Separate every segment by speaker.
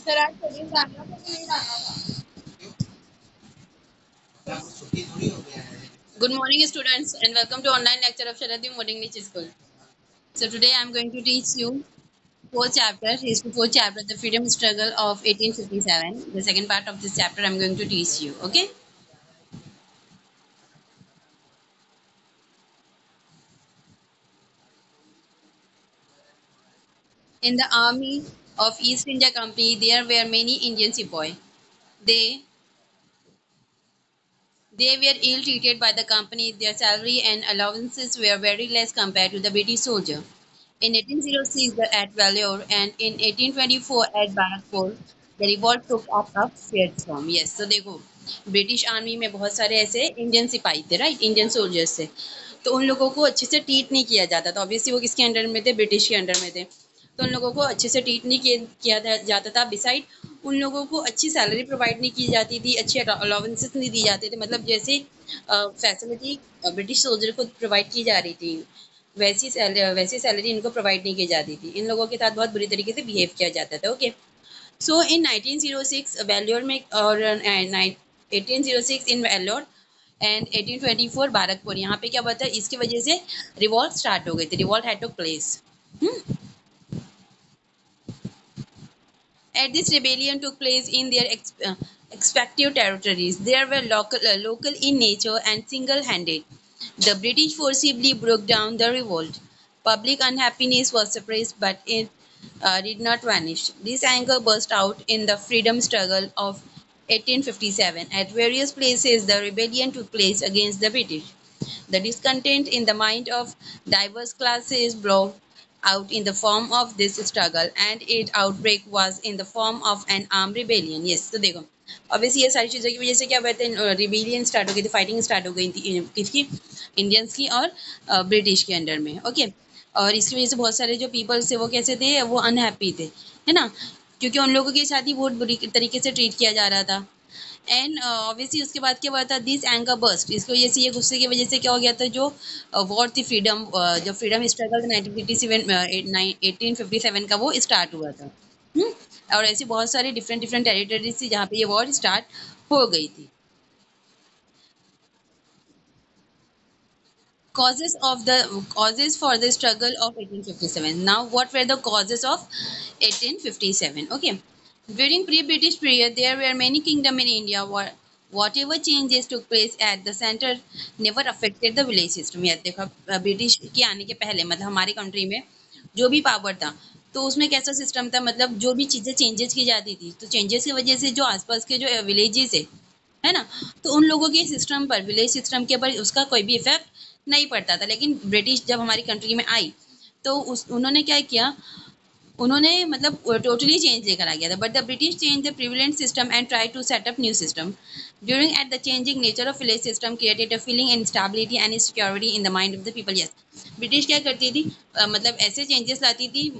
Speaker 1: Sir आज service डालना था कि नहीं डालना था? Good morning, students, and welcome to online lecture of Sharadim Modern English School. So today I am going to teach you fourth chapter, history fourth chapter, the freedom struggle of 1857. The second part of this chapter I am going to teach you. Okay. In the army of East India Company, there were many Indian sepoy. They They were ill treated by the company. Their salary and allowances were very less compared to the British soldier. In 1806 at Vellore and in 1824 at Barakpur, the revolt took up a fierce form. Yes, so देखो British army में बहुत सारे ऐसे Indian सिपाही थे, right, Indian soldiers थे। तो उन लोगों को अच्छे से ट्रीट नहीं किया जाता था। ऑब्वियसली वो किसके अंडर में थे? ब्रिटिश के अंडर में थे। तो उन लोगों को अच्छे से ट्रीट नहीं किया जाता था। बिसाइड उन लोगों को अच्छी सैलरी प्रोवाइड नहीं की जाती थी, अच्छे अलाउंसेस नहीं दी जाते थे। मतलब जैसे फैसिलिटी ब्रिटिश सोल्जर को प्रोवाइड की जा रही थी, वैसी सैलरी इनको प्रोवाइड नहीं की जाती थी। इन लोगों के साथ बहुत बुरी तरीके से बिहेव किया जाता था। ओके, सो इन 1906 वेल्योर में और 1806 इन वेल्योर एंड 1824 बारकपुर, यहाँ पे क्या हुआ था? इसकी वजह से रिवॉल्ट स्टार्ट हो गई थी। Revolt had took place. At this rebellion took place in their respective territories. They were local in nature and single-handed. The British forcibly broke down the revolt. Public unhappiness was suppressed, but it did not vanish. This anger burst out in the freedom struggle of 1857. At various places, the rebellion took place against the British. The discontent in the mind of diverse classes broke out in the form of this struggle, and its outbreak was in the form of an armed rebellion. Yes, तो देखो obviously ये सारी चीज़ों की वजह से क्या हुआ था? रिबेलियन स्टार्ट हो गई थी, फाइटिंग स्टार्ट हो गई थी किसकी? इंडियंस की और ब्रिटिश के अंडर में। ओके, और इसकी वजह से बहुत सारे जो पीपल्स थे वो कैसे थे? वो अनहैप्पी थे, है ना, क्योंकि उन लोगों के साथ ही बहुत बुरी तरीके से ट्रीट किया जा रहा था। एंड ऑब्वियसली उसके बाद क्या हुआ था? दिस एंगर बर्स्ट, इसकी वजह से, ये गुस्से की वजह से क्या हो गया था? जो वॉर थी फ्रीडम, जो फ्रीडम स्ट्रगल 1857 का वो स्टार्ट हुआ था। और ऐसी बहुत सारी डिफरेंट डिफरेंट टेरिटरीज थी जहाँ पे ये वॉर स्टार्ट हो गई थी। Causes for the struggle of 1857. Now, what were the causes of 1857? Okay, during pre-British period, there were many kingdoms in India. Whatever changes took place at the center never affected the village system. यह देखो, British के आने के पहले मतलब हमारे country में जो भी पावर था, तो उसमें कैसा सिस्टम था? मतलब जो भी चीज़ें चेंजेस की जाती थी, तो चेंजेस की वजह से जो आसपास के जो विलेजेस है ना, तो उन लोगों के सिस्टम पर, विलेज सिस्टम के ऊपर उसका कोई भी इफेक्ट नहीं पड़ता था। लेकिन ब्रिटिश जब हमारी कंट्री में आई, तो उन्होंने क्या किया? उन्होंने मतलब टोटली चेंज लेकर आ गया था। But the British change the prevalent system and try to set up new system during at the changing nature of village system created a feeling instability and insecurity in the mind of the people. Yes, British क्या करती थी? मतलब ऐसे changes लाती थी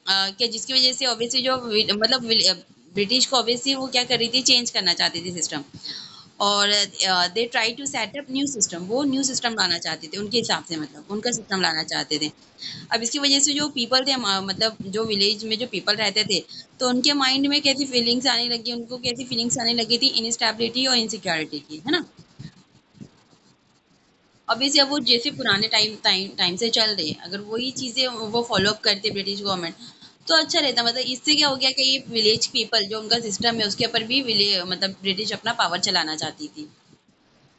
Speaker 1: कि जिसकी वजह से ऑब्वियसली जो मतलब ब्रिटिश को ऑब्वियसली वो क्या कर रही थी? चेंज करना चाहती थी सिस्टम। और they try to set up new system, वो न्यू सिस्टम लाना चाहते थे उनके हिसाब से, मतलब उनका सिस्टम लाना चाहते थे। अब इसकी वजह से जो पीपल थे, मतलब जो विलेज में जो पीपल रहते थे, तो उनके माइंड में कैसी फीलिंग्स आने लगी? उनको कैसी फीलिंग्स आने लगी थी? इनस्टेबिलिटी और इनसिक्योरिटी की, है ना। ऑब्वियसली अब वो जैसे पुराने टाइम टाइम टाइम से चल रहे, अगर वही चीज़ें वो फॉलो अप करते ब्रिटिश गवर्नमेंट, तो अच्छा रहता। मतलब इससे क्या हो गया कि ये विलेज पीपल जो उनका सिस्टम है उसके ऊपर भी मतलब ब्रिटिश अपना पावर चलाना चाहती थी।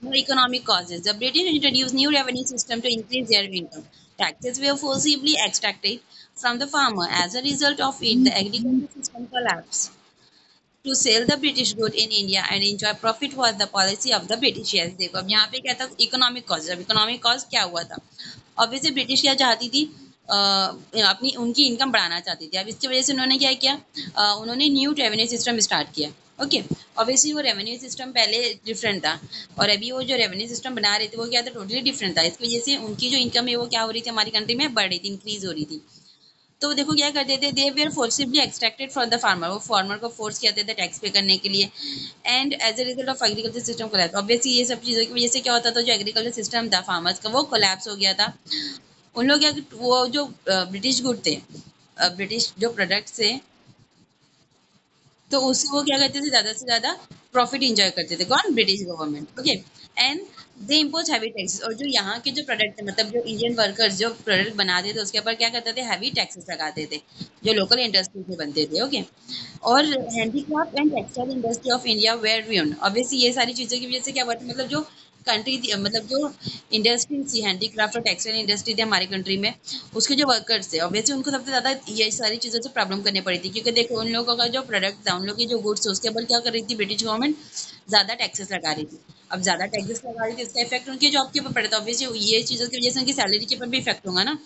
Speaker 1: More economic causes. The British introduced new revenue system to increase their income. Taxes were forcibly extracted from the farmer. As a result of it, the agricultural system collapsed. To sell the British good in India and enjoy profit was the policy of the British. Yes, देखो अब यहाँ पे क्या था? Economic cause. अब economic cause क्या हुआ था? ऑब्वियसली ब्रिटिश क्या चाहती थी? अपनी उनकी इनकम बढ़ाना चाहती थी। अब इसकी वजह से उन्होंने क्या किया? उन्होंने न्यू रेवेन्यू सिस्टम स्टार्ट किया। ओके, ऑब्वियसली वो रेवेन्यू सिस्टम पहले डिफरेंट था, और अभी वो जो रेवेन्यू सिस्टम बना रहे थे वो क्या था? टोटली डिफरेंट था। इसकी वजह से उनकी जो इनकम है वो क्या हो रही थी? हमारी कंट्री में बढ़ रही थी, इंक्रीज हो रही थी। तो देखो क्या करते थे? They were forcibly extracted from the farmer, वो फार्मर को फोर्स करते थे टैक्स पे करने के लिए। And as a result of agriculture system collapse, obviously ये सब चीज़ों की वजह से क्या होता था? जो एग्रीकल्चर सिस्टम था फार्मर्स का वो कोलैप्स हो गया था। उन लोग क्या, वो जो ब्रिटिश गुड थे, ब्रिटिश जो प्रोडक्ट्स थे, तो उससे वो क्या करते थे, ज्यादा से ज्यादा प्रॉफिट इंजॉय करते थे, कौन, British government. Okay, and they impose heavy taxes, और जो यहाँ के जो प्रोडक्ट है, मतलब जो इंडियन वर्कर्स जो प्रोडक्ट बनाते थे उसके ऊपर क्या करते थे, हैवी टैक्सेस लगाते थे, जो लोकल इंडस्ट्री में बनते थे। ओके, और handicraft and textile industry of India were ween, obviously ये सारी चीजों की वजह से क्या हुआ था, मतलब जो कंट्री थी, मतलब जो इंडस्ट्री थी, हैंडीक्राफ्ट और टेक्सटाइल इंडस्ट्री थी हमारी कंट्री में, उसके जो वर्कर्स थे, ऑब्वियसली उनको सबसे ज्यादा ये सारी चीजों से प्रॉब्लम करनी पड़ी थी, क्योंकि देखो उन लोगों का जो प्रोडक्ट था, उन लोग की जो गुड्स है, उसके ऊपर क्या कर रही थी ब्रिटिश गवर्नमेंट, ज्यादा टैक्सेस लगा रही थी। अब ज्यादा टैक्सेस लगा रही थी, इसका इफेक्ट उनके जॉब के ऊपर पड़ा था, ऑब्वियसली ये चीजों की वजह से उनकी सैलरी के ऊपर भी इफेक्ट होगा ना।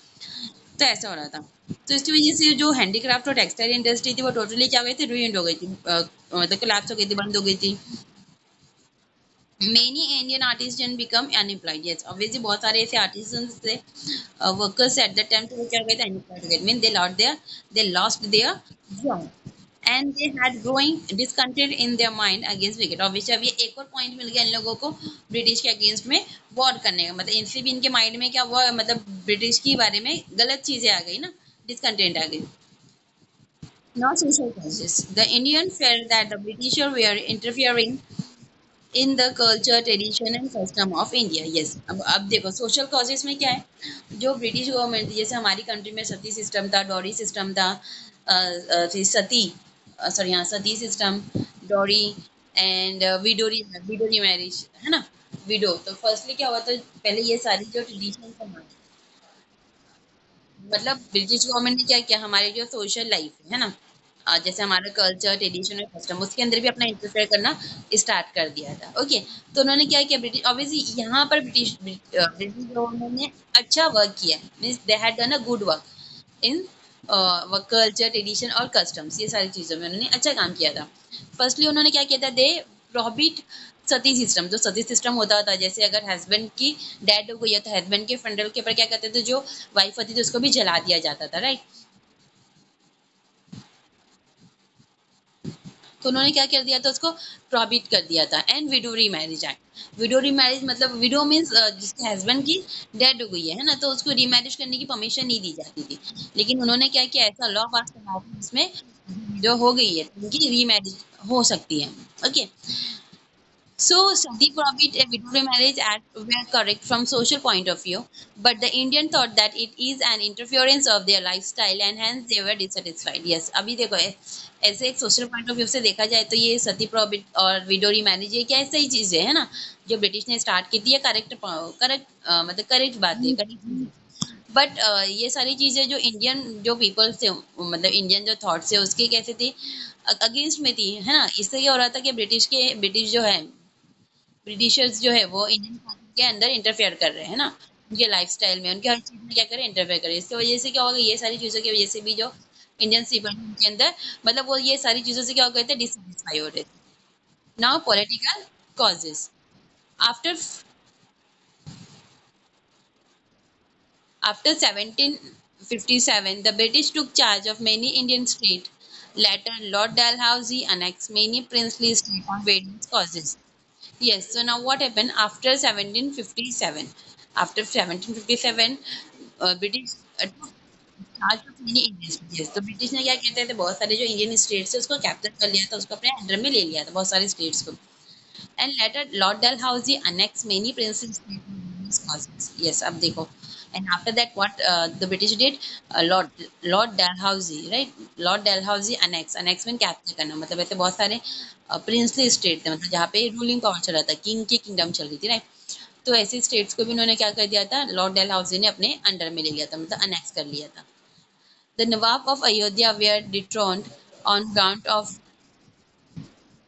Speaker 1: तो ऐसा हो रहा था। तो इसकी वजह से जो हैंडीक्राफ्ट और टेक्सटाइल इंडस्ट्री थी वो टोटली क्या हो गई थी, रुइंड हो गई थी, मतलब कोलैप्स हो गई थी, बंद हो गई थी। Many Indian artist become unemployed, yes obviously बहुत सारे ऐसे आर्टिस्ट थे, वर्कर्स एट द टाइम, तो वो क्या हो गए थे, अनएम्प्लॉयड हो गए, mean they lost their job, and they had growing discontent in their mind against wicket. Obviously अब ये एक और पॉइंट मिल गया इन लोगों को ब्रिटिश के अगेंस्ट में वॉर करने का, मतलब इनसे भी इनके माइंड में क्या हुआ, मतलब ब्रिटिश के बारे में गलत चीजें आ गई ना, डिसकंटेंट आ गई। Now social causes. The Indian felt that the British were interfering in the culture tradition and custom of India, yes. अब देखो सोशल कॉजेज में क्या है, जो ब्रिटिश गवर्नमेंट थी, जैसे हमारी कंट्री में सती सिस्टम था, डॉरी सिस्टम था, फिर सती, सॉरी हाँ, सती सिस्टम, डॉरी एंड विडोरी मैरिज, है ना, विडो। तो फर्स्टली क्या हुआ था, पहले ये सारी जो ट्रेडिशन, मतलब ब्रिटिश गवर्नमेंट ने क्या किया, हमारे जो सोशल लाइफ है ना, जैसे हमारा कल्चर ट्रेडिशन और कस्टम, उसके अंदर भी अपना इंटरफेयर करना स्टार्ट कर दिया था। ओके, तो उन्होंने क्या किया, ब्रिटिश ऑब्वियसली यहाँ पर ब्रिटिश गवर्नमेंट ने अच्छा वर्क किया, means they had done a good work in culture tradition और कस्टम्स, ये सारी चीज़ों में उन्होंने अच्छा काम किया था। फर्स्टली उन्होंने क्या किया था, दे प्रोहिबिट सती सिस्टम, जो सती सिस्टम होता था, जैसे अगर हस्बैंड की डेड हो गई है तो हस्बैंड के फंडल के ऊपर क्या करते थे, जो वाइफ होती थी उसको भी जला दिया जाता था, राइट। तो उन्होंने क्या कर दिया था, उसको प्रोहिबिट कर दिया था। And window remarriage act, window remarriage मतलब विडो मीन्स जिसके हस्बैंड की डेड हो गई है ना, तो उसको रीमैरिज करने की परमिशन नहीं दी जाती थी। लेकिन उन्होंने क्या किया, ऐसा लॉ पास करवाया जिसमें जो हो गई है उनकी रीमैरिज हो सकती है। Okay, so Sati forbid a widow marriage act were correct from social point of view, but the Indian thought that it is an interference of their lifestyle and hence they were dissatisfied. Yes, अभी देखो ऐसे एक social point of view से देखा जाए तो ये सती probit और विडोरी मैरिज ये क्या सही चीजें है ना, जो ब्रिटिश ने स्टार्ट की थी, ये करेक्ट करेक्ट मतलब करेक्ट बात है, करेक्ट। बट ये सारी चीजें जो इंडियन जो पीपल्स थे, मतलब इंडियन जो थॉट्स है उसके कैसे थी, अगेंस्ट में थी, है ना। इससे क्या हो रहा था कि ब्रिटिश जो है, ब्रिटिशर्स जो है वो इंडियन के अंदर इंटरफेयर कर रहे हैं ना, उनके लाइफस्टाइल में, उनके हर चीज में क्या करें, इंटरफेयर करें। इसकी वजह से क्या होगा, ये सारी चीजों की वजह से भी जो इंडियन पीपल के अंदर, मतलब वो ये सारी चीजों से क्या हो गए थे, डिससेटिस्फाई हो रहे थे। Now political causes, after after 1757 the British took charge of many Indian states. Later Lord Dalhousie annexed many princely states on various causes. Yes, so now what happened after 1757? After 1757, British took charge of many Indian states. Yes, तो British ने क्या कहते थे, बहुत सारे जो Indian states है उसको कैप्चर कर लिया था, उसको अपने अंडर में ले लिया था, बहुत सारे स्टेट्स को। And later Lord Dalhousie annexed many princely states in various causes. Yes, अब देखो. And after that, what the British did, Lord Dalhousie, right? Lord Dalhousie annex में कैप्चर करना, मतलब ऐसे बहुत सारे प्रिंसली स्टेट थे, मतलब जहाँ पे रूलिंग पावर चल रहा था, किंग की किंगडम चल रही थी, राइट। तो ऐसे स्टेट्स को भी उन्होंने क्या कर दिया था, लॉर्ड डेलहाउसी ने अपने अंडर में ले लिया था, मतलब अनेक्स कर लिया था। The nawab of Ayodhya were dethroned on ground of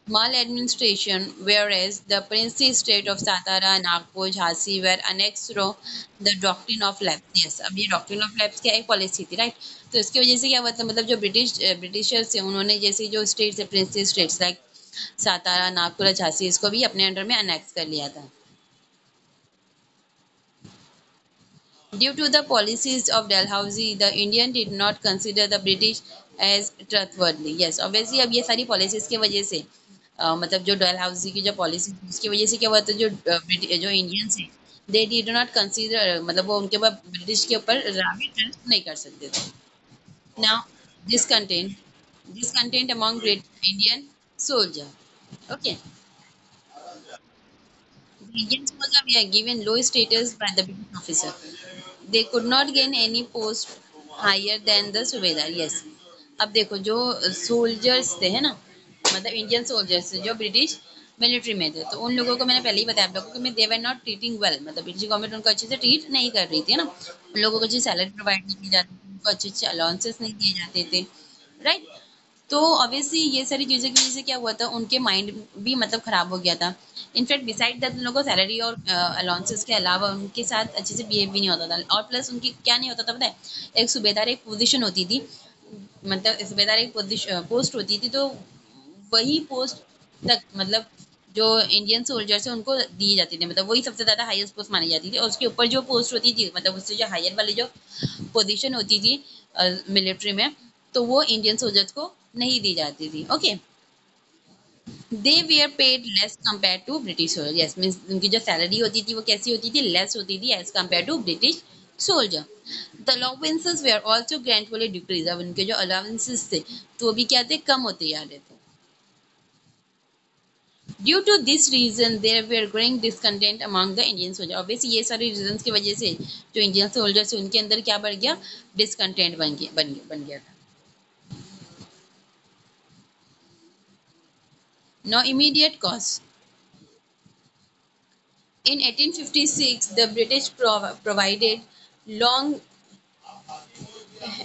Speaker 1: maladministration, whereas the princely state of Satara, Nagpur, Jhansi were annexed through the doctrine of lapse. Yes, अब ये doctrine of lapse क्या एक पॉलिसी थी, राइट। तो इसकी वजह से क्या हुआ था, मतलब जो ब्रिटिशर्स थे उन्होंने जैसे जो स्टेट्स है, princely states like Satara, Nagpur, Jhansi, इसको भी अपने अंडर में अनेक्स कर लिया था। Due to the policies of Dalhousie, the Indian did not consider the British as trustworthy. Yes, obviously अब ये सारी policies की वजह से मतलब जो डलहौजी की जो पॉलिसी थी उसकी वजह से क्या हुआ था, जो इंडियंस हैं दे डिड नॉट कंसीडर, मतलब वो उनके ऊपर ब्रिटिश के ऊपर ट्रस्ट नहीं कर सकते थे। Now this content discontent among great Indian soldier. Okay. The Indian soldier were given low status by the British officer. They could not gain any post higher than the सूबेदार. Yes. अब देखो जो soldiers थे है ना, मतलब Indian soldiers जो British military में थे, तो उन लोगों को मैंने पहले ही बताया आप लोगों को कि दे वर नॉट ट्रीटिंग वेल, मतलब ब्रिटिश गवर्नमेंट उनको अच्छे से ट्रीट नहीं कर रही थी है ना, उन लोगों को अच्छी सैलरी प्रोवाइड नहीं की जाती थी, उनको अच्छे अच्छे अलाउंसेस नहीं दिए जाते थे, राइट। तो ऑब्वियसली ये सारी चीज़ों की वजह से क्या हुआ था, उनके माइंड भी मतलब खराब हो गया था। इनफैक्ट डिसाइड दैट उन लोगों को सैलरी और अलाउंसेस के अलावा उनके साथ अच्छे से बिहेव भी नहीं होता था, और प्लस उनकी क्या नहीं होता था पता है, एक सूबेदार एक पोजीशन होती थी, मतलब सूबेदार एक पोस्ट होती थी, तो वही पोस्ट तक मतलब जो इंडियन सोल्जर्स है उनको दी जाती थी, मतलब वही सबसे ज़्यादा हाईएस्ट पोस्ट मानी जाती थी, और उसके ऊपर जो पोस्ट होती थी मतलब उससे जो हायर वाली जो पोजीशन होती थी मिलिट्री में, तो वो इंडियन सोल्जर्स को नहीं दी जाती थी। Okay, they were paid less compare to British soldier. Yes, means उनकी जो सैलरी होती थी वो कैसी होती थी, लेस होती थी as compare to British soldier. The allowances were also gradually decrease. अब उनके जो अलाउंसेस थे तो वो भी क्या थे, कम होते जा रहे थे। Due to this reason there were growing discontent among the Indian soldier. Obviously ये सारे रीजंस की वजह से जो इंडियन सोल्जर्स है उनके अंदर क्या बढ़ गया, डिसकंटेंट बन गया था। No immediate cause. In 1856, the British provided long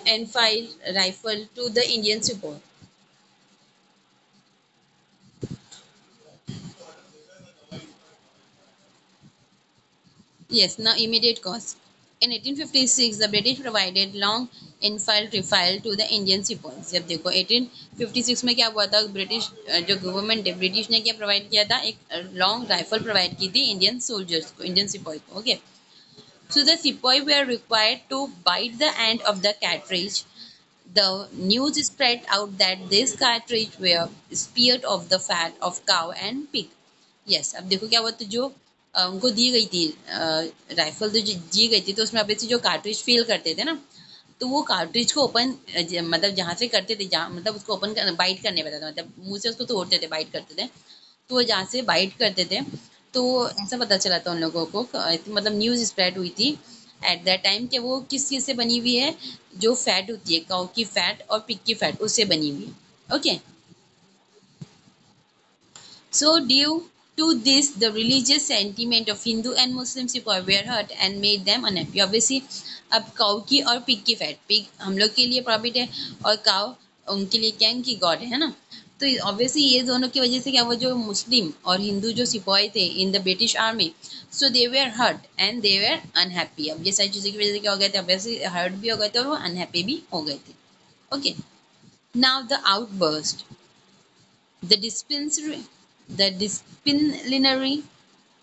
Speaker 1: Enfield rifle to the Indian support. Yes, now immediate cause. In 1856, the British provided long Enfield rifle to the Indian sepoys. जब देखो 1856 में क्या हुआ था, ब्रिटिश जो गवर्नमेंट है British ने क्या प्रोवाइड किया था, एक लॉन्ग राइफल प्रोवाइड की थी इंडियन सोल्जर्स को, इंडियन सिपाही को। Okay, so the sepoy were required to bite the end of the cartridge. The news spread out that this cartridge were speared of the fat of cow and pig. Yes, अब देखो क्या हुआ, तो जो उनको दी गई थी राइफल, तो जो दी गई थी तो उसमें अब जो कार्ट्रिज फील करते थे ना, तो वो कार्ट्रिज को ओपन मतलब जहाँ से करते थे, जहाँ मतलब उसको ओपन कर, बाइट करने पड़ता था, मतलब मुंह से उसको तोड़ते थे, बाइट करते थे, तो वो जहाँ से बाइट करते थे, तो ऐसा पता चला था उन लोगों को, मतलब न्यूज़ स्प्रेड हुई थी एट दैट टाइम कि वो किस चीज़ से बनी हुई है, जो फैट होती है काऊ की फैट और पिग की फैट, उससे बनी हुई है। Okay, so due to this, the religious sentiment of Hindu and Muslim people were hurt and made them unhappy. Obviously, अब काउ की और पिग की फैट, पिग हम लोग के लिए प्रॉफिट है और काउ उनके लिए क्या है, उनकी गॉड है ना, तो ऑब्वियसली ये दोनों की वजह से क्या हुआ, जो मुस्लिम और हिंदू जो सिपाही थे in the British army, so they were hurt and they were unhappy. अब ये सारी चीज़ों की वजह से क्या हो गए थे, ऑब्वियसली हर्ट भी हो गए थे और वो अनहैप्पी भी हो गए थे। Okay, now the outburst, the dispensary, the disciplinary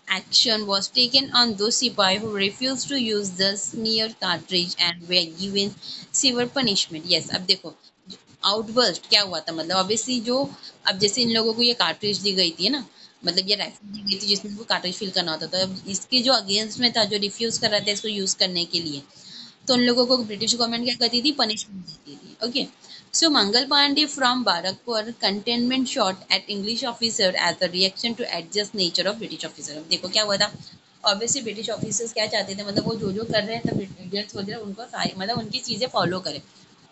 Speaker 1: action was taken on those सिपाही who refused to use the smear cartridge and were given severe punishment. Yes, अब देखो आउटबर्स्ट क्या हुआ था, मतलब ऑब्वियसली जो अब जैसे इन लोगों को ये कार्ट्रिज दी गई थी ना, मतलब ये राइफल दी गई थी जिसमें उनको कार्ट्रिज फिल करना होता था, अब इसके जो अगेंस्ट में था, जो रिफ्यूज कर रहा था इसको यूज करने के लिए, तो उन लोगों को ब्रिटिश गवर्नमेंट क्या करती थी, पनिशमेंट देती थी। Okay, so Mangal Pandey from Barrackpore cantonment shot at English officer as a reaction to adjust nature of British officer. अब देखो क्या हुआ था, ऑब्वियसली ब्रिटिश ऑफिसर्स क्या चाहते थे, मतलब वो जो जो कर रहे हैं तब इंडियन सोल्जर उनको सारी मतलब उनकी चीज़ें फॉलो करें,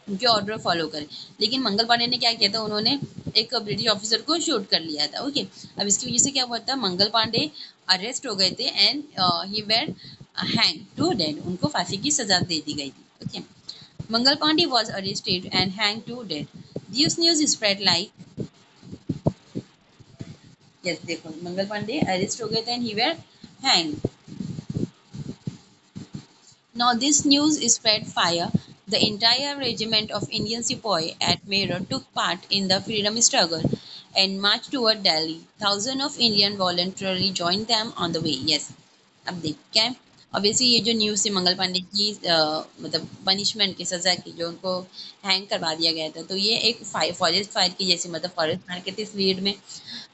Speaker 1: उनके ऑर्डर फॉलो करें। लेकिन मंगल पांडे ने क्या किया था, उन्होंने एक ब्रिटिश ऑफिसर को शूट कर लिया था। ओके, अब इसकी वजह से क्या हुआ था, मंगल पांडे अरेस्ट हो गए थे and he were hang to dead, उनको फांसी की सजा दे दी गई थी। Okay, Mangal Pandey was arrested and hang to dead. This news spread like, yes देखो मंगल पांडे अरेस्ट हो गए थे and he were hang. Now this news spread fire. The entire regiment of Indian Sepoy at Meerut took part in the freedom struggle and marched toward Delhi. Thousands of Indian voluntarily joined them on the way. Yes, अब देख क्या है, obviously ये जो news थी मंगल पांडे की मतलब punishment की सज़ा की, जो उनको हैंग करवा दिया गया था, तो ये एक फॉरेस्ट फायर की जैसी, मतलब फॉरेस्ट फायर के स्पीड में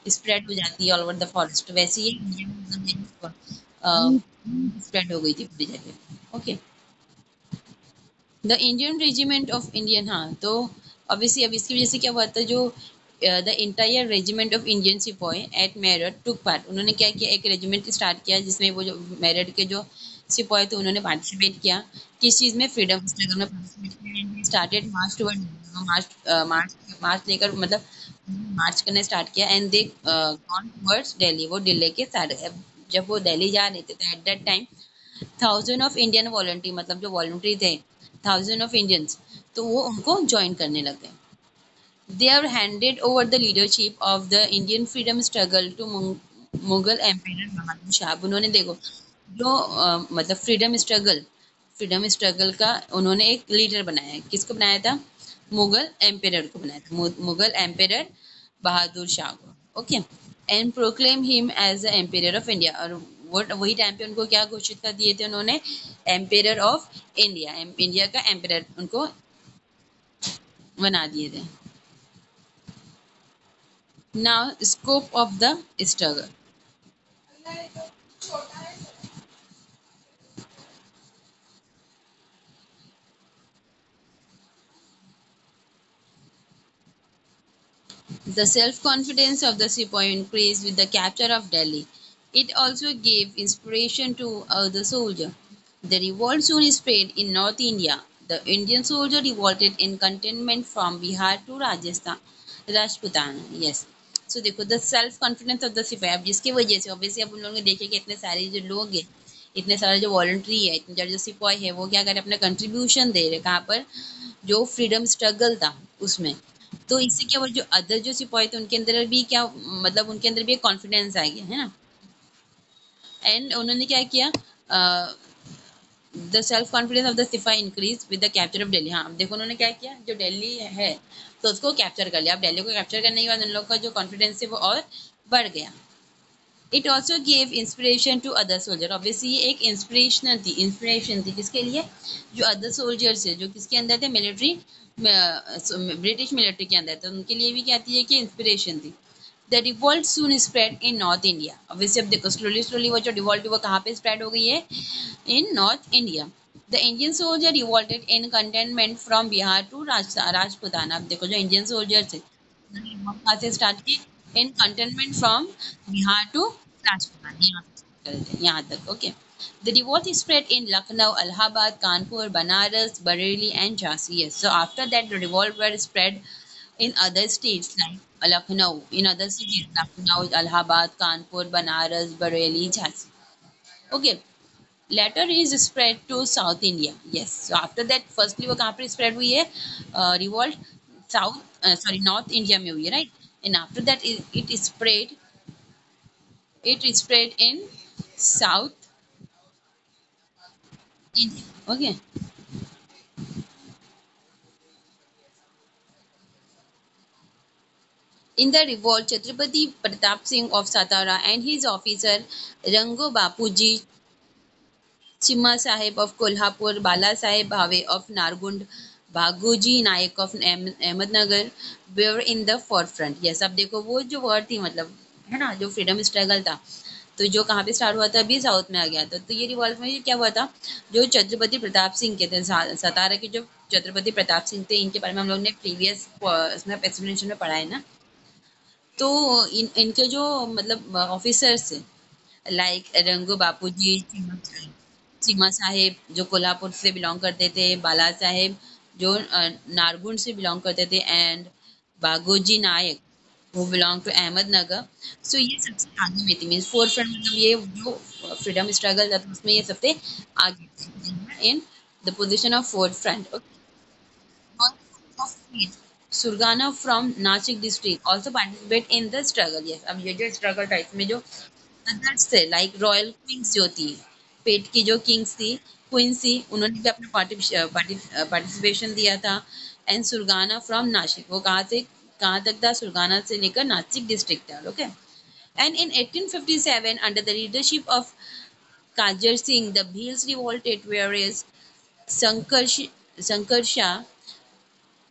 Speaker 1: स्प्रेड हो जाती है ऑल ओवर द फॉरेस्ट, वैसे ही स्प्रेड हो गई थी पूरी जगह। Okay, the Indian regiment of Indian, हाँ तो ऑब्वियसली अब इसकी वजह से क्या हुआ था, जो the entire regiment of Indian sepoy at Meerut took part, उन्होंने क्या किया, एक रेजिमेंट स्टार्ट किया जिसमें वो जो मेरठ के जो सिपॉय थे उन्होंने पार्टिसिपेट किया। किस चीज़ में, फ्रीडम स्ट्रगल में पार्टिसिपेट किया। स्टार्टेड मार्च टुवर्ड, मार्च मार्च मार्च लेकर मतलब मार्च करने स्टार्ट किया and they gone towards Delhi, वो दिल्ली के साइड। जब वो दिल्ली जा रहे थे तो at that time thousand of Indian volunteer, मतलब जो वॉलंटरी थे, थाउजेंड ऑफ इंडियंस, तो वो उनको ज्वाइन करने लग गए। They have handed over the leadership of the Indian freedom struggle to Mughal empire Bahadur Shah. अब उन्होंने देखो जो मतलब फ्रीडम स्ट्रगल का उन्होंने एक लीडर बनाया है। किसको बनाया था? मुगल एम्पायर को बनाया था, मुगल एम्पायर बहादुर शाह को। Okay, and proclaim him as the empire of India. और वो वही टाइम पे उनको क्या घोषित कर दिए थे उन्होंने? एम्पायर ऑफ इंडिया, इंडिया का एम्पायर उनको बना दिए थे। Now, scope of the struggle. The self-confidence of the sepoy increased with the capture of Delhi. It also gave inspiration to other soldiers. The revolt soon spread in North India. The Indian soldier revolted in contentment from Bihar to Rajasthan, Rajputana. Yes. So देखो the self confidence of the सिपाही, अब जिसकी वजह से obviously अब उन लोगों ने देखे कि इतने सारे जो लोग हैं, इतने सारे जो वॉलंटरी है, इतने सारे जो सिपाही है, वो क्या करे, अपना कंट्रीब्यूशन दे रहे कहाँ पर, जो फ्रीडम स्ट्रगल था उसमें। तो इससे क्या हुआ, जो अदर जो सिपाही थे उनके अंदर भी क्या, मतलब उनके अंदर भी एक कॉन्फिडेंस आ गया है ना। एंड उन्होंने क्या किया, the self confidence of the sipahi increase with the capture of Delhi. हाँ, अब देखो उन्होंने क्या किया, जो दिल्ली है तो उसको कैप्चर कर लिया। अब दिल्ली को कैप्चर करने के बाद उन लोग का जो कॉन्फिडेंस है वो और बढ़ गया। It also gave inspiration to other soldier. Obviously ये एक इंस्पिरेशन थी किसके लिए? जो अदर सोल्जर्स है, जो किसके अंदर थे, मिलिट्री, ब्रिटिश मिलिट्री के अंदर, तो उनके लिए भी क्या थी कि इंस्पिरेशन थी। The revolt soon spread in North India. Obviously अब देखो स्लोली स्लोली वो जो रिवॉल्ट वो कहाँ पे स्प्रेड हो गई है? In North India. The Indian soldier revolted in cantonment from Bihar to Rajputana. अब देखो जो इंडियन सोल्जर्स है कहाँ से स्टार्ट की? In cantonment from Bihar to Rajasthan, यहाँ तक। Okay, the revolt spread in Lucknow, Allahabad, Kanpur, Banaras, Bareilly and Jhansi. Yes. So after that the revolt were spread in other states like Lucknow, in other cities, Lucknow, Allahabad, Kanpur, Banaras, Bareilly, Jhansi. Okay. Later is spread to South India. Yes. So after that, firstly वो कहाँ पे spread हुई है? Revolt North India में हुई है, right? And after that it spread in South India. Okay. In the revolt, Chhatrapati Pratap Singh of Satara and his officer Rango Bapuji Chimma Sahib of Kolhapur, Bala Sahib Bhave of Nargund, Bhaguji Naik of Ahmednagar were in the forefront. Yes, अब देखो वो जो word थी, मतलब है ना, जो freedom struggle था, तो जो कहाँ पे स्टार्ट हुआ था, अभी साउथ में आ गया था। तो ये रिवॉल्ट में क्या हुआ था, जो छत्रपति प्रताप सिंह के थे, सतारा के जो छत्रपति प्रताप सिंह थे, इनके बारे में हम लोग ने प्रीवियस इसमें एक्सप्लेनेशन में पढ़ा है ना। तो इनके जो मतलब ऑफिसर्स थे, लाइक रंगू बापूजी, चीमा साहेब जो कोल्हापुर से बिलोंग करते थे, बाला साहेब जो नारगुन से बिलोंग करते थे, एंड बागोजी नायक वो बिलोंग टू अहमदनगर। सो ये सबसे आगे में थी, मीन्स फोर फ्रंट, मतलब ये जो फ्रीडम स्ट्रगल था तो उसमें ये सबसे आगे in the position of fourth front. Surgana from Nashik district also participate in the struggle. Yes, अब ये जो स्ट्रगल था इसमें जो अदर्स थे लाइक रॉयल क्वींस जो थी, पेट की जो किंग्स थी, क्वींस थी, उन्होंने भी अपना पार्टिसिपेशन दिया था। एंड सुरगाना फ्रॉम नासिक, वो कहाँ तक था? सुरगाना से लेकर नासिक डिस्ट्रिक्ट था। Okay, and in 1857 under the leadership of Kajar Singh the Bhils revolted whereas Shankar Shah,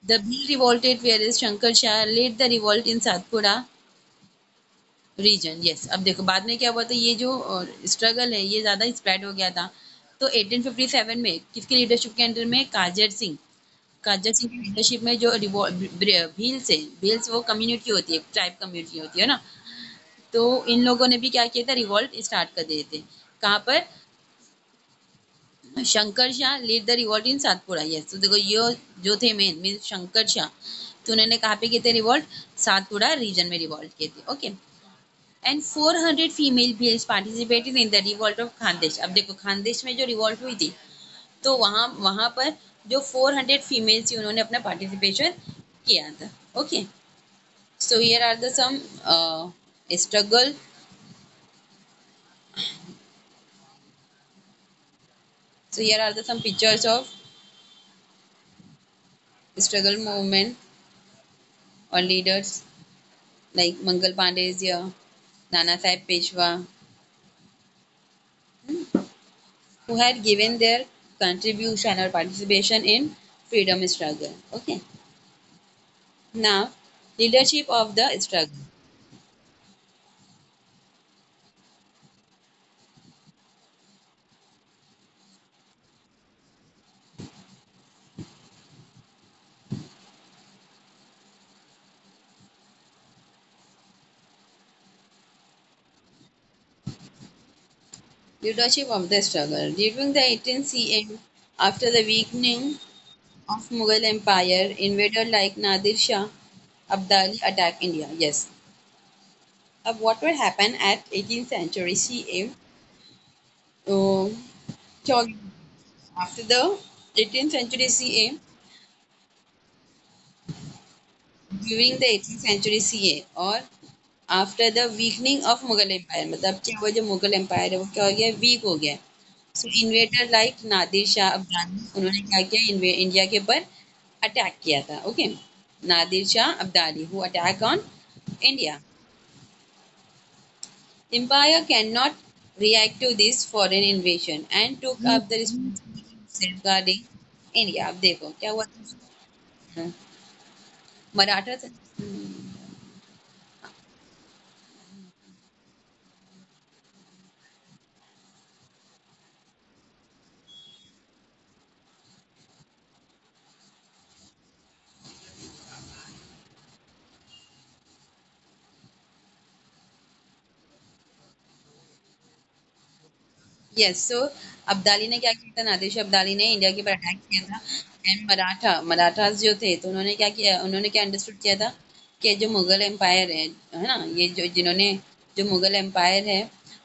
Speaker 1: the Bhil revolted whereas Shankar Shah led the revolt in Satpura region. Yes, अब देखो बाद में क्या हुआ था, ये जो स्ट्रगल है ये ज़्यादा स्प्रेड हो गया था। तो 1857 में किसकी लीडरशिप के अंडर में? काजर सिंह, काजा सिंह की लीडरशिप में जो भील्स है, भील्स वो कम्युनिटी होती है, ट्राइब कम्युनिटी होती है ना, तो इन लोगों ने भी क्या किया था, रिवॉल्ट स्टार्ट कर दिए थे। कहाँ पर? Shankar Shah lead the revolt in Satpura. Yes, तो देखो ये जो थे मेन मीन शंकर शाह, तो उन्होंने कहाँ पे किए थे रिवॉल्ट? सातपुरा रीजन में रिवॉल्ट किए थे। Okay, and 400 female Bhils participated in the revolt of Khandesh. अब देखो खानदेश में जो रिवॉल्ट हुई थी, तो वहाँ वहाँ पर जो 400 फीमेल थी उन्होंने अपना पार्टिसिपेशन किया था। Okay, so here are the some struggle, so here are the some pictures of struggle movement or leaders like Mangal Pandey is here, Nana Sahib Peshwa, who had given their contribution or participation in freedom struggle. Okay, now leadership of the struggle. Leadership of the struggle. During the 18th CM, after the weakening of Mughal Empire, invaders like Nadir Shah Abdali attacked India. Yes. What will happen at 18th century CM? Uh, after the 18th century CA, during the 18th century CA और after the weakening of Mughal empire, मतलब क्या हुआ, जो Mughal empire है वो क्या हो गया, वीक हो गया। सो इन्वेडर लाइक नादिर शाह अफगानी, उन्होंने क्या किया, इंडिया के ऊपर अटैक किया था। Okay, Nadir Shah Abdali who attack on India. Empire cannot react to this foreign invasion and took up the responsibility of safeguarding India। अब देखो क्या हुआ था, मराठा। यस, सो अब्दाली ने क्या किया था, नादिर अब्दाली ने इंडिया के ऊपर अटैक किया था। एंड मराठास जो थे, तो उन्होंने क्या किया, उन्होंने क्या अंडरस्टूड किया था कि जो मुगल एम्पायर है ना, ये जो जिन्होंने जो मुगल एम्पायर है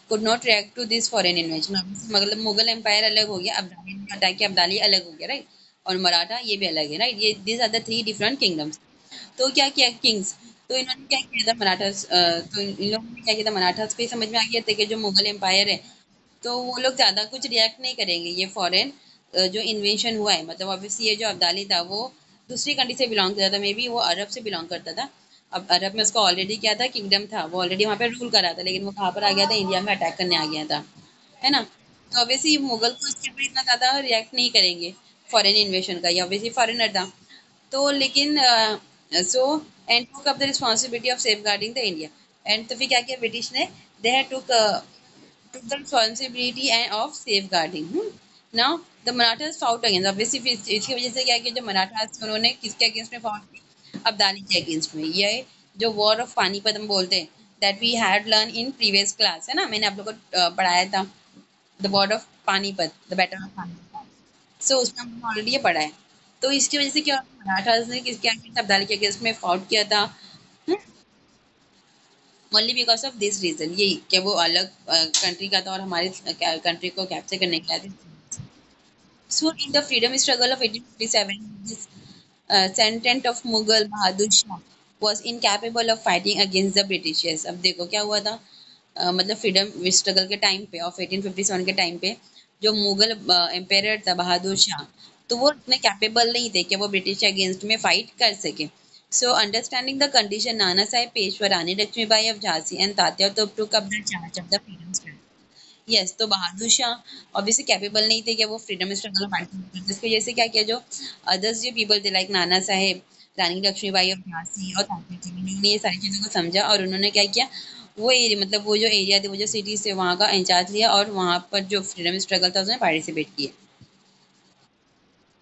Speaker 1: could not react to this foreign invasion. मतलब मुगल एम्पायर अलग हो गया, अब्दाली ने अटैक किया, अब्दाली अलग हो गया, राइट, और मराठा ये भी अलग है, राइट, ये this are the three different kingdoms. तो क्या किया किंग्स, तो इन्होंने क्या किया था मराठास, तो इन लोगों ने क्या किया था, मराठास को ये समझ में आ गया था कि जो मुगल एम्पायर है, तो वो लोग ज़्यादा कुछ रिएक्ट नहीं करेंगे ये फॉरेन जो इन्वेंशन हुआ है। मतलब ऑब्वियसली ये जो अब्दाली था वो दूसरी कंट्री से बिलोंग करता था, मे बी वो अरब से बिलोंग करता था। अब अरब में उसका ऑलरेडी क्या था, किंगडम था, वो ऑलरेडी वहाँ पे रूल कर रहा था, लेकिन वो कहाँ पर आ गया था, इंडिया में अटैक करने आ गया था, है ना। तो ऑब्वियसली मुगल को इसके ऊपर इतना ज़्यादा रिएक्ट नहीं करेंगे फॉरेन इन्वेशन का, ये ऑब्वियसली फॉरेनर था। तो लेकिन so and took up the responsibility of safeguarding the India. And तो फिर क्या किया ब्रिटिश ने, they had took took the responsibility and of safeguarding. Now the Marathas fought against, obviously फिर इसकी वजह से क्या किया, जो मराठास थे उन्होंने किसके अगेंस्ट में फाउट की, अब्दाली के अगेंस्ट में। ये जो वॉर ऑफ पानीपत हम बोलते हैं, that we had learn in previous class, है ना, मैंने आप लोग को पढ़ाया था, the war of Panipat, the battle of Panipat. So उसमें हमने ऑलरेडी ये पढ़ा है। तो इसकी वजह से क्या, मराठास ने किसके अगेंस्ट, अब्दाली के अगेंस्ट में फाउट किया था, only because of this reason, यही कि वो अलग कंट्री का था और हमारे कंट्री को कैप्चर करने के लिए। So in the freedom struggle of 1857, this descendant of Mughal Bahadur Shah was incapable of fighting against the Britishers। अब देखो क्या हुआ था, मतलब फ्रीडम स्ट्रगल के टाइम पे ऑफ 1857 के टाइम पे जो मुगल एम्पायर था बहादुर शाह, तो वो इतने कैपेबल नहीं थे कि वो ब्रिटिश के अगेंस्ट में फाइट कर सके। So understanding the condition, Nana Saheb Peshwa, Rani Lakshmibai of Jhansi and Tatya तोप टूक up the charge of the freedom struggle. Yes, तो बहादुर शाह ऑब्वियसली कैपेबल नहीं थे कि वो फ्रीडम स्ट्रगल में फाइट करते, जिसकी वजह से क्या किया, जो अदर्स जो पीपल थे like Nana Saheb, Rani Lakshmibai of Jhansi और तात्या टोपे, उन्होंने ये सारी चीज़ों को समझा और उन्होंने क्या किया, वो एरिया मतलब वो जो एरिया थे, वो जो सिटीज थे, वहाँ का इंचार्ज लिया और वहाँ पर जो फ्रीडम स्ट्रगल था उसमें पार्टिसिपेट किया।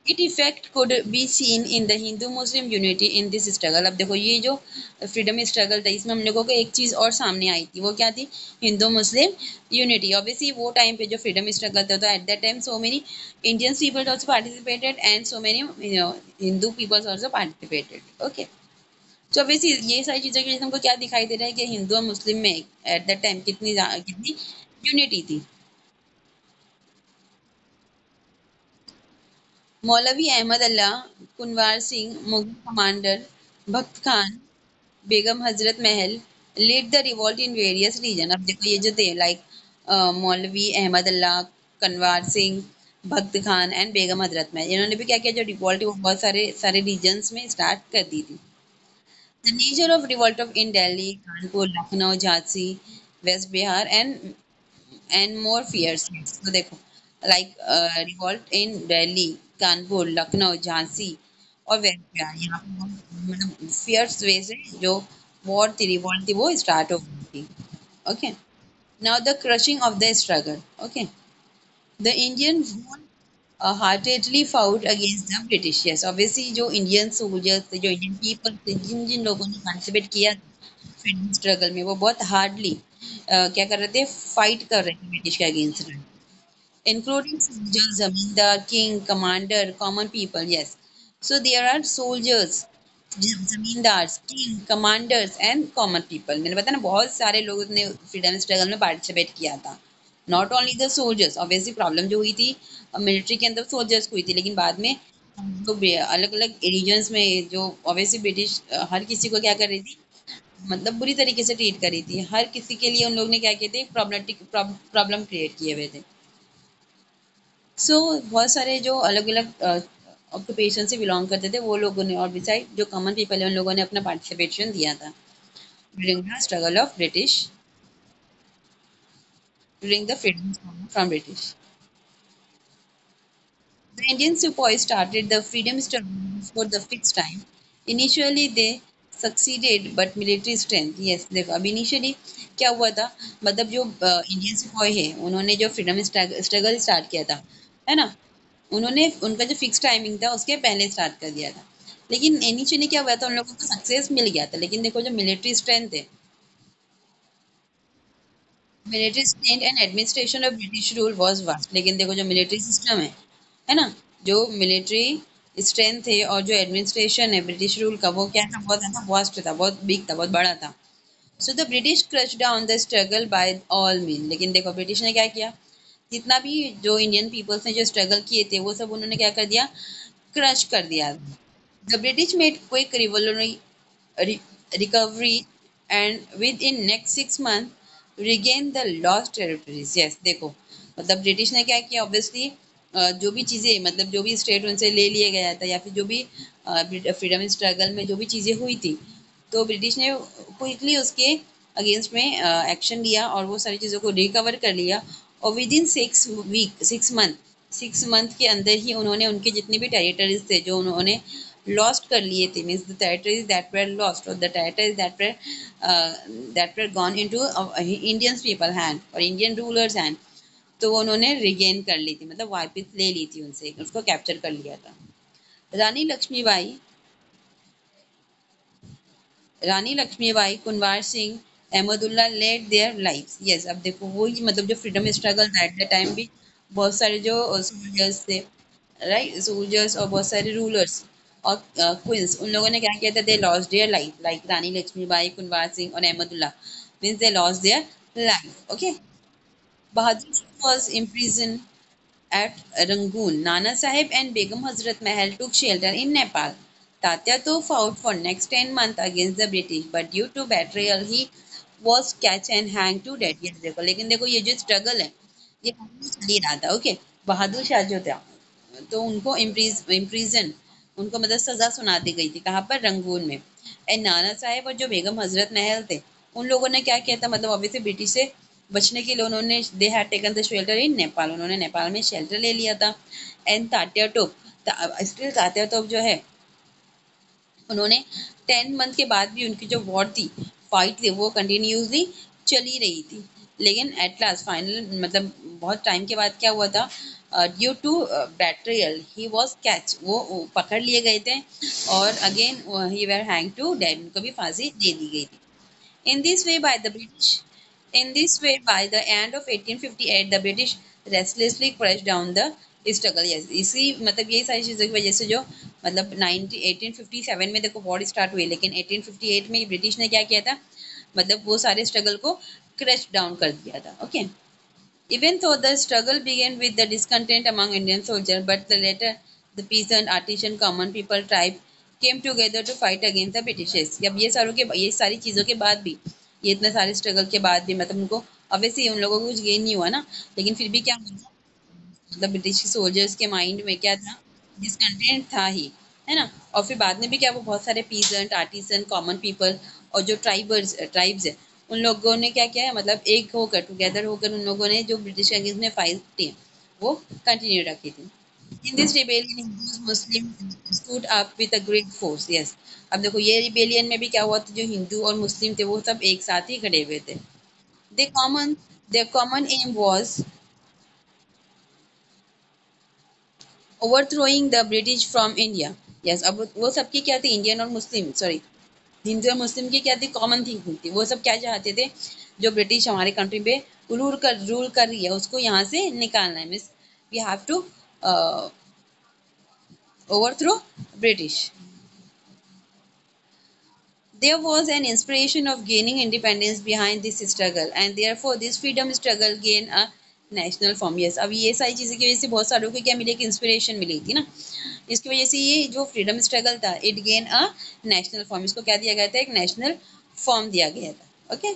Speaker 1: It effect could be seen in the Hindu Muslim unity in this struggle। अब देखो ये जो फ्रीडम स्ट्रगल था इसमें हम लोगों को एक चीज और सामने आई थी, वो क्या थी? हिंदू मुस्लिम यूनिटी। ऑब्वियसली वो टाइम पे जो फ्रीडम स्ट्रगल था, तो at that time so many Indian people also participated and so many Hindu peoples also participated. Okay, तो ऑब्वियसली ये सारी चीजों की वजह से हमको क्या दिखाई दे रहा है कि हिंदू और मुस्लिम में एट दैट टाइम कितनी यूनिटी थी। Maulvi Ahmad Allah, Kunwar Singh, Mughal commander Bakht Khan, Begum Hazrat Mahal led the revolt in various region. अब देखो ये जो थे लाइक मौलवी अहमद अल्लाह, कनवार सिंह, भक्त खान एंड बेगम हजरत महल, इन्होंने भी क्या किया, जो रिवॉल्ट है वो बहुत सारे सारे रीजन्स में स्टार्ट कर दी थी। The nature of revolt of in Delhi, Kanpur, Lucknow, Jhansi, west Bihar and more fierce. तो देखो like revolt in Delhi, Kanpur, Lucknow, Jhansi और वेस्ट बिहार, यहाँ पे मतलब फियर्स वे से जो वॉर थी, रिवॉल्ट थी, वो स्टार्ट हो गई थी। Okay, now the crushing of the struggle. Okay, the Indian heartedly fought against the British। Yes, obviously जो इंडियन सोल्जर्स थे, जो इंडियन पीपल थे, जिन जिन लोगों ने पार्टिसिपेट किया फ्रीडम स्ट्रगल में, वो बहुत हार्डली क्या कर रहे थे, फाइट कर रहे थे ब्रिटिश के against, including soldiers, zamindar, king, commander, common people। Yes, so there are soldiers, zamindars, king, commanders and common people। मैंने बताया ना बहुत सारे लोगों ने फ्रीडम स्ट्रगल में पार्टिसिपेट किया था। Not only the soldiers, obviously problem जो हुई थी मिलिट्री के अंदर सोल्जर्स को हुई थी, लेकिन बाद में जो अलग अलग रीजन्स में जो ऑब्वियसली ब्रिटिश हर किसी को क्या कर रही थी, मतलब बुरी तरीके से ट्रीट कर रही थी। हर किसी के लिए उन लोगों ने क्या किए थे, प्रॉब्लम क्रिएट किए हुए थे। बहुत सारे जो अलग अलग ऑक्यूपेशन से बिलोंग करते थे वो लोगों ने, और बिसाइड जो कॉमन पीपल है उन लोगों ने अपना पार्टिसिपेशन दिया था during the struggle of British, during the freedom from British. The Indian sepoys started the freedom struggle for the fixed time. Initially they succeeded but military strength। Yes, देखो अब initially क्या हुआ था, मतलब जो इंडियन सिपाही है उन्होंने जो फ्रीडम स्ट्रगल स्टार्ट किया था, है ना, उन्होंने उनका जो फिक्स टाइमिंग था उसके पहले स्टार्ट कर दिया था, लेकिन इनिशियली क्या हुआ था, उन लोगों को सक्सेस मिल गया था, लेकिन देखो जो मिलिट्री स्ट्रेंथ है, military strength and administration of British rule was vast. लेकिन देखो जो मिलिट्री सिस्टम है ना, जो मिलिट्री स्ट्रेंथ है और जो एडमिनिस्ट्रेशन है ब्रिटिश रूल का, वो क्या था, बहुत ज्यादा वास्ट था, बहुत बिग था, बहुत बड़ा था। So the British crush down the struggle by all mean. लेकिन देखो ब्रिटिश ने क्या किया, जितना भी जो इंडियन पीपल्स ने जो स्ट्रगल किए थे वो सब उन्होंने क्या कर दिया, क्रश कर दिया। The British made quick recovery and within next 6 months regain the lost territories। yes, देखो मतलब ब्रिटिश ने क्या किया, ऑब्वियसली जो भी चीज़ें, मतलब जो भी स्टेट उनसे ले लिया गया था, या फिर जो भी फ्रीडम स्ट्रगल में जो भी चीज़ें हुई थी, तो ब्रिटिश ने क्विकली उसके अगेंस्ट में एक्शन लिया और वो सारी चीज़ों को रिकवर कर लिया। और विद इन 6 मंथ के अंदर ही उन्होंने उनके जितने भी टेरिटरीज थे जो उन्होंने लॉस्ट कर लिए थे, means the territories that were lost और the territories that were gone into Indians people hand और इंडियन रूलर्स हैंड, तो वो उन्होंने रिगेन कर ली थी, मतलब वापस ले ली थी उनसे, उसको कैप्चर कर लिया था। Rani Lakshmibai, Rani Lakshmibai, Kunwar Singh, Ahmadullah led their lives. Yes, अब देखो वही मतलब जो फ्रीडम स्ट्रगल था एट द टाइम भी बहुत सारे जो सोल्जर्स थे, राइट, सोल्जर्स और बहुत सारे रूलर्स और क्वींस, उन लोगों ने क्या किया था, they lost their life, like Rani Lakshmibai, Kunwar Singh और Ahmadullah, means they lost their life. Okay, Bahadur was imprisoned at Rangoon. Nana Sahib and Begum Hazrat Mahal took shelter in Nepal. Tatya Tope fought for next 10 months against the British, but due to betrayal he was catch and hanged to death। Yes, देखो लेकिन देखो ये जो struggle है ये चल ही रहा था। ओके, बहादुर शाह जो था तो उनको इम्प्रिजन, उनको मतलब सजा सुना दी गई थी, कहाँ पर, रंगून में। एंड नाना साहेब और जो बेगम हजरत महल थे उन लोगों ने क्या किया था, मतलब ऑब्वियसली ब्रिटिश से बचने के लिए उन्होंने they had taken the shelter in Nepal, उन्होंने नेपाल में शेल्टर ले लिया था। एंड तात्या टोप, स्टिल तात्या टोप जो है उन्होंने 10 मंथ के बाद भी उनकी जो वॉर थी, फाइट थी, वो कंटिन्यूसली चली रही थी। लेकिन एट लास्ट फाइनल मतलब बहुत टाइम के बाद क्या हुआ था, due to betrayal he was catch, वो पकड़ लिए गए थे और again he were hang to dead, उनको भी फांसी दे दी गई थी. In this way, by the British, in this way, by the end of 1858, the British restlessly crushed down the struggle. Yes, इसी मतलब यही सारी चीज़ों की वजह से जो मतलब 1857 में देखो वॉर स्टार्ट हुई, लेकिन 1858 में ब्रिटिश ने क्या किया था, मतलब वो सारे स्ट्रगल को क्रश डाउन कर दिया था. Okay. Even though the struggle began with the discontent among Indian soldiers, but the later the peasant, artisan, common people, tribe came together to fight against the Britishers. अब ये सारी चीज़ों के बाद भी, ये इतने सारे स्ट्रगल के बाद भी मतलब उनको ऑब्वियसली उन लोगों को कुछ गेन नहीं हुआ ना, लेकिन फिर भी क्या हुआ, मतलब ब्रिटिश सोल्जर्स के माइंड में क्या था, डिसकंटेंट था ही, है ना. और फिर बाद में भी क्या, वो बहुत सारे पीजेंट, आर्टिसन, कॉमन पीपल और जो ट्राइब्स है, उन लोगों ने क्या किया है, मतलब एक होकर टुगेदर होकर उन लोगों ने जो ब्रिटिश के अगेंस्ट में फाइट थी वो कंटिन्यू रखी थी. In this rebellion Hindus Muslim stood up with a great force. Yes, अब देखो ये रिबेलियन में भी क्या हुआ था, जो हिंदू और मुस्लिम थे वो सब एक साथ ही खड़े हुए थे. दे common their common aim was overthrowing the British from India. Yes, अब वो सबकी क्या थी, इंडियन और मुस्लिम, सॉरी, हिंदू और मुस्लिम की क्या थी, कॉमन थिंकिंग थी. वो सब क्या चाहते थे, जो ब्रिटिश हमारे कंट्री पे रूल कर रही है उसको यहाँ से निकालना है. Means we have to overthrow British. There was an inspiration of gaining independence behind this struggle, and therefore this freedom struggle gained a national form. Yes, अब ये सारी चीज़ें की वजह से बहुत सारों को क्या मिले, कि इंस्पिरेशन मिली थी ना, इसकी वजह से ये जो फ्रीडम स्ट्रगल था, it gain a national form, इसको क्या दिया गया था, एक नेशनल फॉर्म दिया गया था. ओके.